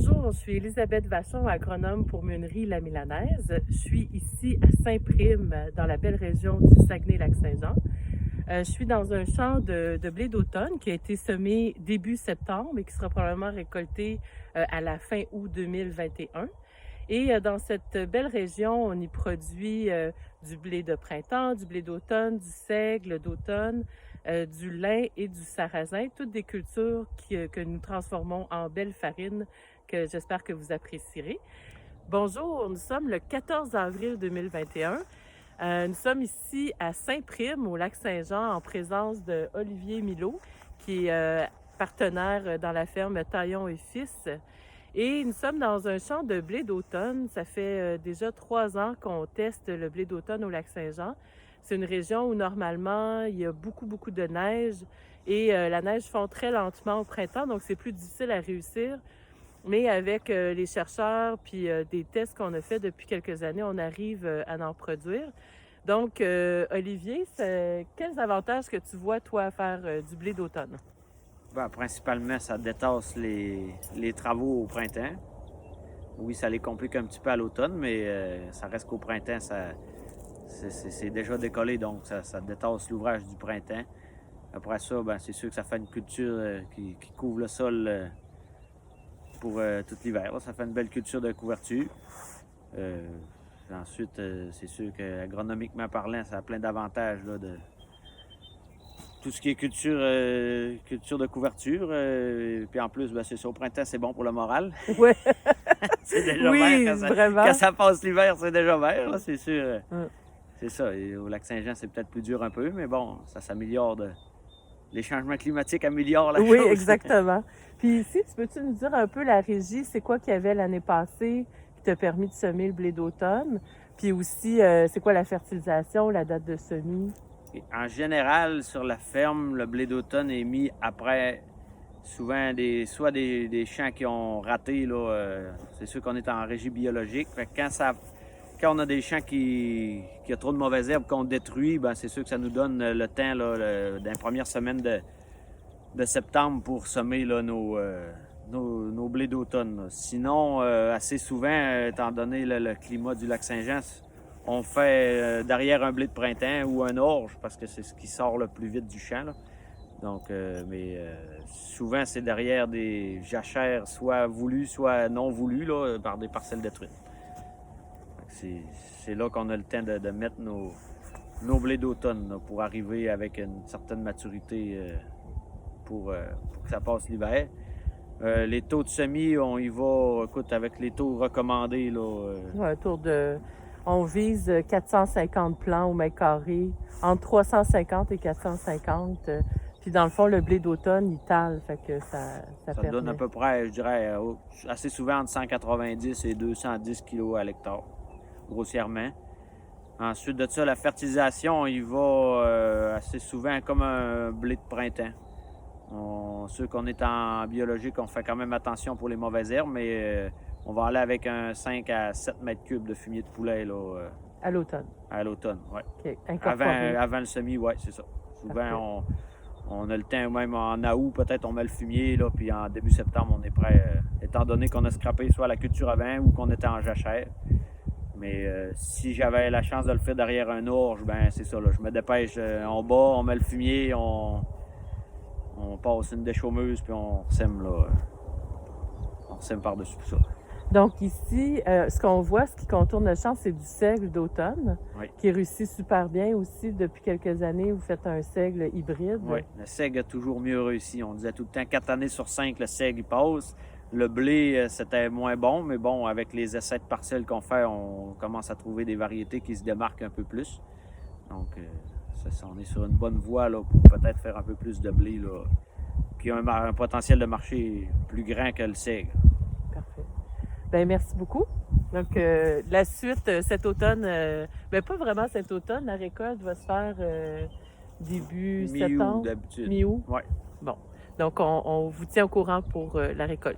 Bonjour, je suis Élisabeth Vachon, agronome pour Meunerie La Milanaise. Je suis ici à Saint-Prime, dans la belle région du Saguenay-Lac-Saint-Jean. Je suis dans un champ de blé d'automne qui a été semé début septembre et qui sera probablement récolté à la fin août 2021. Et dans cette belle région, on y produit du blé de printemps, du blé d'automne, du seigle d'automne, du lin et du sarrasin, toutes des cultures que nous transformons en belle farine que j'espère que vous apprécierez. Bonjour, nous sommes le 14 avril 2021. Nous sommes ici à Saint-Prime, au Lac-Saint-Jean, en présence de Olivier Milot, qui est partenaire dans la ferme Taillon et Fils. Et nous sommes dans un champ de blé d'automne. Ça fait déjà 3 ans qu'on teste le blé d'automne au Lac-Saint-Jean. C'est une région où normalement il y a beaucoup de neige et la neige fond très lentement au printemps, donc c'est plus difficile à réussir. Mais avec les chercheurs puis des tests qu'on a fait depuis quelques années, on arrive à en produire. Donc, Olivier, quels avantages que tu vois, toi, à faire du blé d'automne? Principalement, ça détasse les travaux au printemps. Oui, ça les complique un petit peu à l'automne, mais ça reste qu'au printemps, c'est déjà décollé, donc ça détasse l'ouvrage du printemps. Après ça, c'est sûr que ça fait une culture qui couvre le sol pour tout l'hiver. Ça fait une belle culture de couverture. Ensuite, c'est sûr qu'agronomiquement parlant, ça a plein d'avantages là, de tout ce qui est culture de couverture. Puis en plus, c'est ça, au printemps, c'est bon pour le moral. Oui, C'est déjà oui, vert vraiment. quand ça passe l'hiver, c'est déjà vert, là, c'est sûr. C'est ça. Et au Lac-Saint-Jean, c'est peut-être plus dur un peu, mais bon, ça s'améliore. Les changements climatiques améliorent la chose. Oui, exactement. Puis ici, peux-tu nous dire un peu la régie, c'est quoi qu'il y avait l'année passée qui t'a permis de semer le blé d'automne? Puis aussi, c'est quoi la fertilisation, la date de semis? En général, sur la ferme, le blé d'automne est mis après souvent soit des champs qui ont raté. C'est sûr qu'on est en régie biologique. Fait que quand on a des champs qui a trop de mauvaises herbes qu'on détruit, c'est sûr que ça nous donne le temps dans les premières semaines de septembre pour semer là, nos blés d'automne. Sinon, assez souvent, étant donné le climat du Lac-Saint-Jean, on fait derrière un blé de printemps ou un orge parce que c'est ce qui sort le plus vite du champ. Là. Donc, souvent, c'est derrière des jachères soit voulues, soit non voulues là, par des parcelles détruites. C'est là qu'on a le temps de mettre nos blés d'automne pour arriver avec une certaine maturité pour que ça passe l'hiver. Les taux de semis, on y va, écoute, avec les taux recommandés. Là, On vise 450 plants au mètre carré, entre 350 et 450. Puis dans le fond, le blé d'automne, il tale, fait que ça permet. Donne à peu près, je dirais, assez souvent entre 190 et 210 kg à l'hectare, grossièrement. Ensuite de ça, la fertilisation, il va assez souvent comme un blé de printemps. Ceux qu'on est en biologique, on fait quand même attention pour les mauvaises herbes, mais on va aller avec un 5 à 7 mètres cubes de fumier de poulet là, à l'automne. À l'automne, oui. Okay. Avant le semis, oui, c'est ça. Souvent, on a le temps, même en août, peut-être on met le fumier, là, puis en début septembre, on est prêt, étant donné qu'on a scrappé soit la culture avant ou qu'on était en jachère. Mais si j'avais la chance de le faire derrière un orge, c'est ça, là, je me dépêche, on bat, on met le fumier, on passe une déchaumeuse, puis on sème, là, on sème par-dessus tout ça. Donc ici, ce qu'on voit, ce qui contourne le champ, c'est du seigle d'automne, qui réussit super bien aussi. Depuis quelques années, vous faites un seigle hybride. Oui, le seigle a toujours mieux réussi. On disait tout le temps, 4 années sur 5, le seigle passe. Le blé, c'était moins bon, mais bon, avec les essais de parcelles qu'on fait, on commence à trouver des variétés qui se démarquent un peu plus. Donc, on est sur une bonne voie là, pour peut-être faire un peu plus de blé, là, qui a un potentiel de marché plus grand que le seigle. Parfait. Merci beaucoup. Donc, la suite cet automne, pas vraiment cet automne, la récolte va se faire début septembre. Mi-août d'habitude. Mi-août? Oui. Bon. Donc, on vous tient au courant pour la récolte.